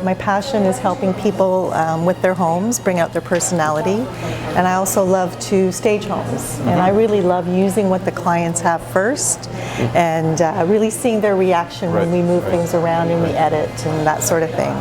My passion is helping people with their homes, bring out their personality, and I also love to stage homes. And I really love using what the clients have first and really seeing their reaction when we move things around and we edit and that sort of thing.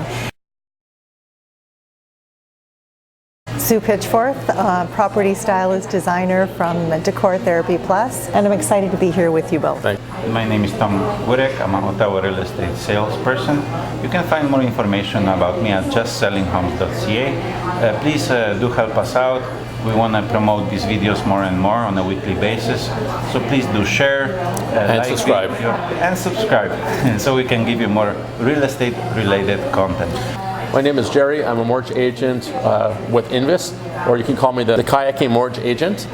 Sue Pitchforth, property stylist designer from Decor Therapy Plus, and I'm excited to be here with you both. My name is Witek. I'm an Ottawa real estate salesperson. You can find more information about me at justsellinghomes.ca. Please do help us out. We want to promote these videos more and more on a weekly basis. So please do share and like subscribe. And subscribe so we can give you more real estate related content. My name is Jerry. I'm a mortgage agent with Invis, or you can call me the kayaking mortgage agent.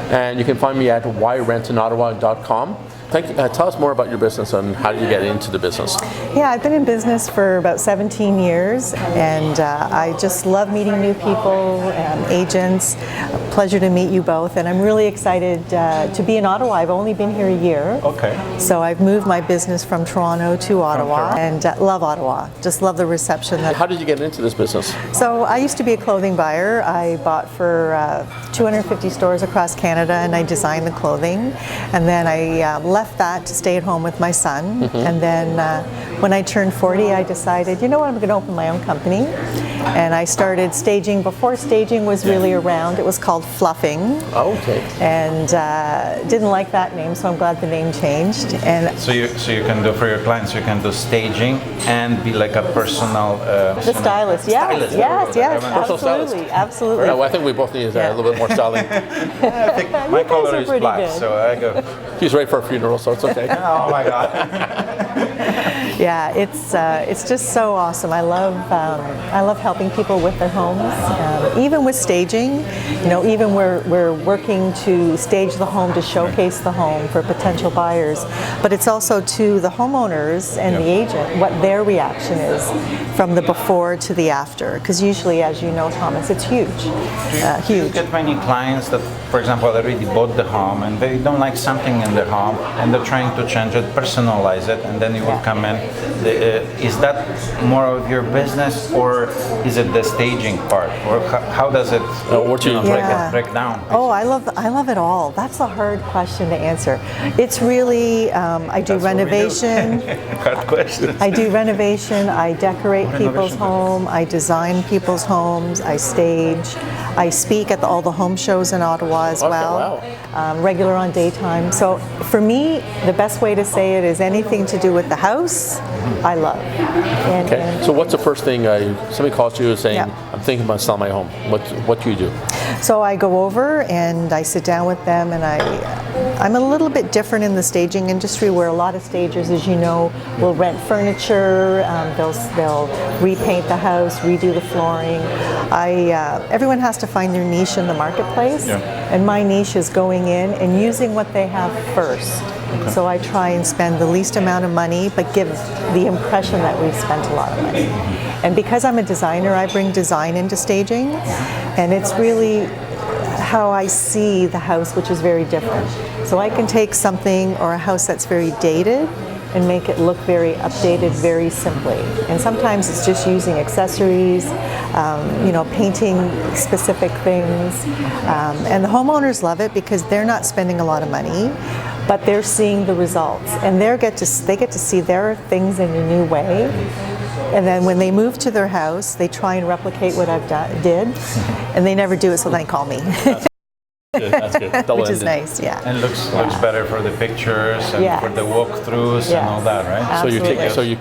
And you can find me at whyrentinottawa.com. Tell us more about your business and how did you get into the business? Yeah, I've been in business for about 17 years, and I just love meeting new people, agents. A pleasure to meet you both, and I'm really excited to be in Ottawa. I've only been here a year. Okay. So I've moved my business from Toronto to Ottawa, and love Ottawa. Just love the reception. How did you get into this business? So I used to be a clothing buyer. I bought for 250 stores across Canada, and I designed the clothing, and then I left that to stay at home with my son. And then when I turned 40, I decided, you know what, I'm going to open my own company. And I started staging before staging was really around. It was called fluffing. Okay. And didn't like that name, so I'm glad the name changed. And so you can do for your clients, you can do staging and be like a personal the stylist. Yeah. Stylist. Yes, absolutely, stylist. absolutely. Well, I think we both need a little bit more styling. I think my color is black, good. so I go. He's ready for a funeral, so it's okay. Oh my God. Yeah, it's just so awesome. I love helping people with their homes, even with staging. You know, even we're working to stage the home to showcase the home for potential buyers, but it's also to the homeowners and the agent what their reaction is from the before to the after. Because usually, as you know, Tomasz, it's huge, Do you huge. get many clients that, for example, already bought the home and they don't like something in their home and they're trying to change it, personalize it, and then you will come in. Is that more of your business, or is it the staging part, or how does it break down? Basically? Oh, I love it all. That's a hard question to answer. It's really I do renovation. Hard question. I do renovation. I decorate people's home. I design people's homes. I stage. I speak at all the home shows in Ottawa as well. Wow. Regular on daytime. So for me, the best way to say it is anything to do with the house, I love. And So what's the first thing somebody calls you saying, Yeah. I'm thinking about selling my home? What do you do? So I go over and I sit down with them, and I'm a little bit different in the staging industry, where a lot of stagers, as you know, will rent furniture, they'll repaint the house, redo the flooring. Everyone has to find their niche in the marketplace, and my niche is going in and using what they have first. Okay. So I try and spend the least amount of money, but give the impression that we've spent a lot of money. And because I'm a designer, I bring design into staging, and it's really how I see the house, which is very different. So I can take something or a house that's very dated and make it look very updated very simply. And sometimes it's just using accessories, painting specific things. And the homeowners love it because they're not spending a lot of money, but they're seeing the results. And they get to see their things in a new way. And then when they move to their house, they try and replicate what I've did, and they never do it, so then they call me. That's good. Which is nice, yeah. And looks better for the pictures and for the walkthroughs and all that, right? Absolutely. So you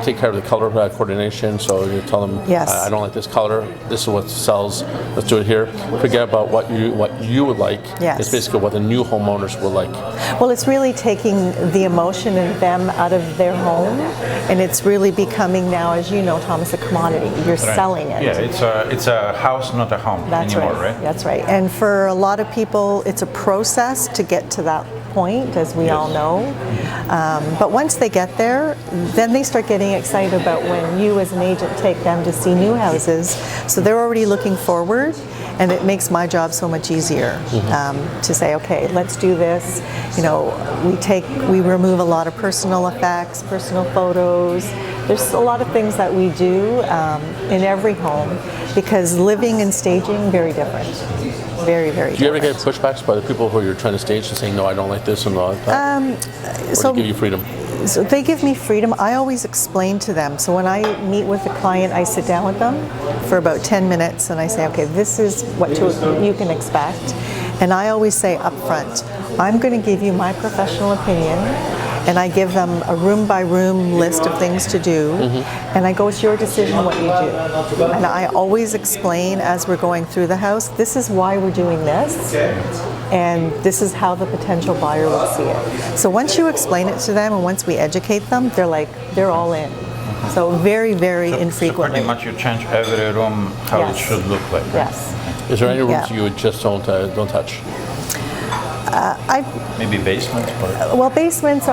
take care of the color coordination. So you tell them, I don't like this color. This is what sells. Let's do it here. Forget about what you would like. Yes. It's basically what the new homeowners will like. Well, it's really taking the emotion in them out of their home, and it's really becoming now, as you know, Tomasz, a commodity. You're selling it. Yeah, it's a house, not a home anymore, right? That's right. And for a lot of people, it's a process to get to that point, as we all know. But once they get there, then they start getting excited about when you as an agent take them to see new houses. So they're already looking forward, and it makes my job so much easier to say, okay, let's do this. You know, we remove a lot of personal effects, personal photos. There's a lot of things that we do in every home, because living and staging, very different. Very, very different. Do you ever get pushbacks by the people who you're trying to stage and saying, no, I don't like this and all that? Or so do they give you freedom? So they give me freedom. I always explain to them. So when I meet with a client, I sit down with them for about 10 minutes and I say, okay, this is what you can expect. And I always say up front, I'm going to give you my professional opinion, and I give them a room by room list of things to do, and I go, it's your decision what you do. And I always explain as we're going through the house, this is why we're doing this, and this is how the potential buyer would see it. So once you explain it to them and once we educate them, they're all in. So very, very infrequently. So pretty much you change every room how it should look like. Right? Yes. Is there any rooms you just don't touch? Maybe basements? Well, basements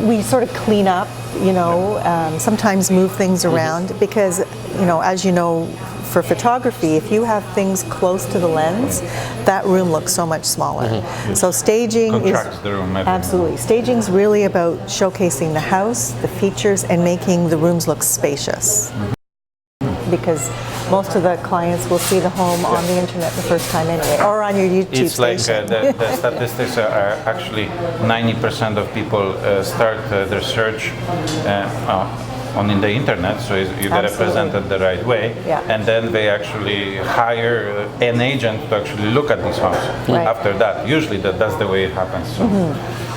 we sort of clean up, you know, sometimes move things around because, you know, as you know, for photography, if you have things close to the lens, that room looks so much smaller. So staging contracts the room. Absolutely. Staging's really about showcasing the house, the features, and making the rooms look spacious. Because most of the clients will see the home on the internet the first time anyway, or on your YouTube It's station. like the statistics are actually 90% of people start their search on the internet, so you got to present it the right way, and then they actually hire an agent to actually look at these homes after that. Usually that's the way it happens. So.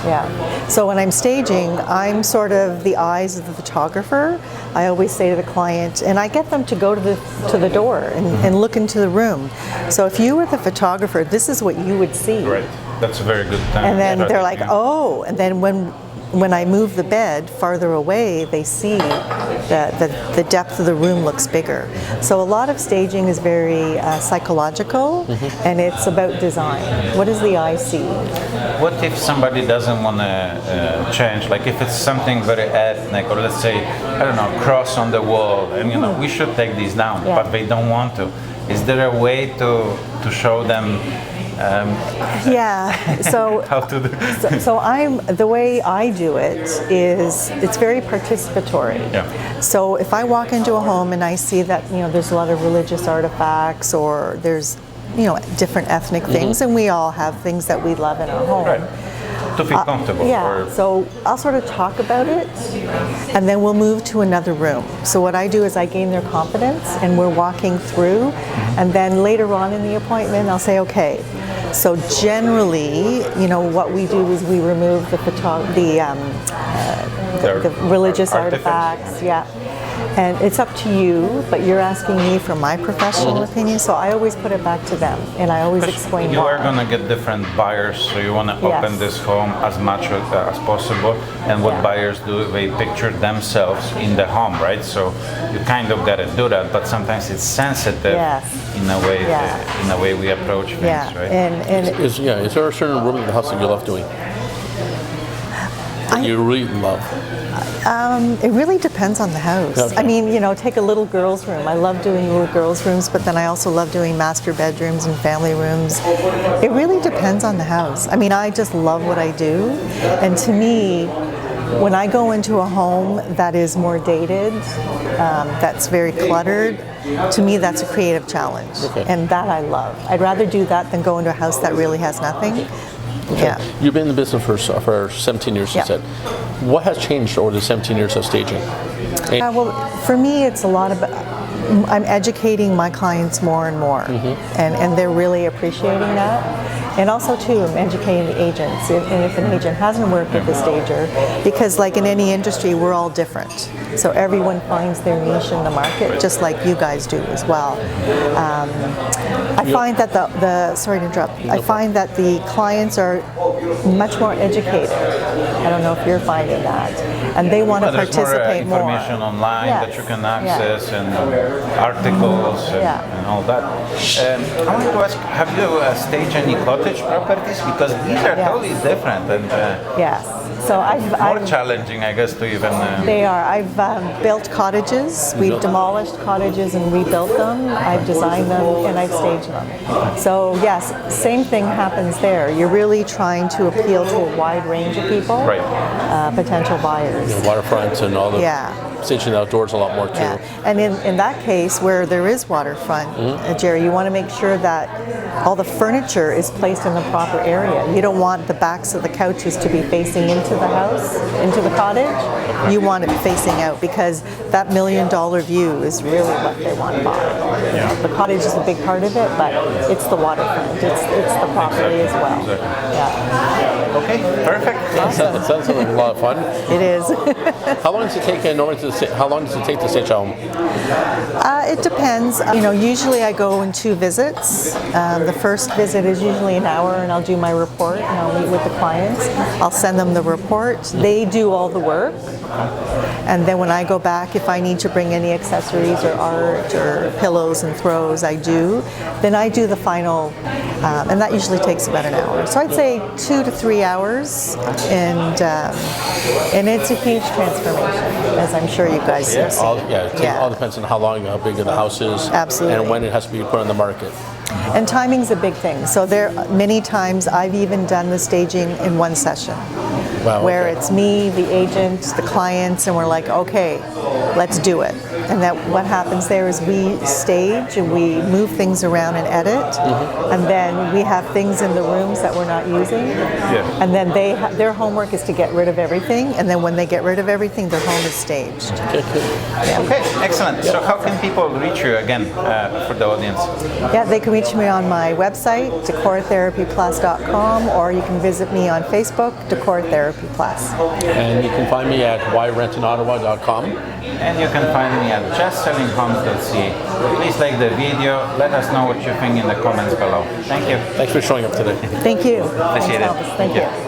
Yeah. So when I'm staging, I'm sort of the eyes of the photographer. I always say to the client, and I get them to go to the door and look into the room. So if you were the photographer, this is what you would see. Right. That's a very good time. And then they're like, oh, and then when I move the bed farther away, they see the depth of the room looks bigger. So a lot of staging is very psychological, and it's about design. What does the eye see? What if somebody doesn't want to change? Like if it's something very ethnic, or let's say, I don't know, cross on the wall, and you know, we should take these down, but they don't want to. Is there a way to show them so how to do so the way I do it is it's very participatory. So if I walk into a home and I see that, you know, there's a lot of religious artifacts, or there's, you know, different ethnic things, and we all have things that we love in our home. To feel comfortable. So I'll sort of talk about it, and then we'll move to another room. So what I do is I gain their confidence, and we're walking through, and then later on in the appointment, I'll say, okay, so generally, you know, what we do is we remove the religious artifacts. And it's up to you, but you're asking me for my professional opinion, so I always put it back to them, and I always explain why. You are going to get different buyers, so you want to open this home as much as possible, and what buyers do, they picture themselves in the home, right? So you kind of got to do that, but sometimes it's sensitive in a way we approach things, right? And is there a certain room in the house that you love doing? That you really love? It really depends on the house. Okay. I mean, you know, take a little girl's room. I love doing little girl's rooms, but then I also love doing master bedrooms and family rooms. It really depends on the house. I mean, I just love what I do. And to me, when I go into a home that is more dated, that's very cluttered, to me that's a creative challenge. And that I love. I'd rather do that than go into a house that really has nothing. You've been in the business for 17 years, you said. What has changed over the 17 years of staging? Well, for me, it's a lot of. I'm educating my clients more and more, and they're really appreciating that. And also, too, I'm educating the agents. And if an agent hasn't worked with a stager, because like in any industry, we're all different. So everyone finds their niche in the market, just like you guys do as well. I find that sorry to interrupt. I find that the clients are much more educated. I don't know if you're finding that, and they want to participate more. There's more information online that you can access, and articles Yeah. and all that. I wanted to ask, have you staged any cottage properties? Because these are Yes. totally different and Yes. So more I've challenging, I guess, to even. They are. I've built cottages. We've demolished cottages and rebuilt them. I've designed them and I've staged them. So yes, same thing happens there. You're really trying to appeal to a wide range of people, Right. Potential buyers. Waterfront and all the Yeah. staging outdoors a lot more too. Yeah. And in that case, where there is waterfront, Jerry, you want to make sure that all the furniture is placed in the proper area. You don't want the backs of the couches to be facing into the house, into the cottage. You want it facing out because that $1 million view is really what they want to buy. The cottage is a big part of it, but it's the waterfront. It's the property as well. Yeah. Okay, perfect. That sounds like a lot of fun. It is. How long does it take how long does it take to stage a home? It depends. Usually I go in 2 visits. The first visit is usually an hour, and I'll do my report, and I'll meet with the clients. I'll send them the report. They do all the work. And then when I go back, if I need to bring any accessories or art or pillows and throws, I do. Then I do the final, and that usually takes about an hour. So I'd say 2 to 3 hours, and it's a huge transformation, as I'm sure you guys have seen. It all depends on how big the house is, Absolutely. and when it has to be put on the market. And timing's a big thing. So there, many times I've even done the staging in one session. Wow, Where okay. it's me, the agent, the clients, and we're like, okay, let's do it. And that what happens there is we stage and we move things around and edit, and then we have things in the rooms that we're not using. Yeah. And then their homework is to get rid of everything, and then when they get rid of everything, their home is staged. Okay, excellent. So how can people reach you again for the audience? Yeah, they can reach me on my website, decortherapyplus.com, or you can visit me on Facebook, Decor Therapy Plus. And you can find me at whyrentonottawa.com. And you can find me at justsellinghomes.ca. Please like the video. Let us know what you think in the comments below. Thank you. Thanks for showing up today. Thank you. Appreciate it. Thank you.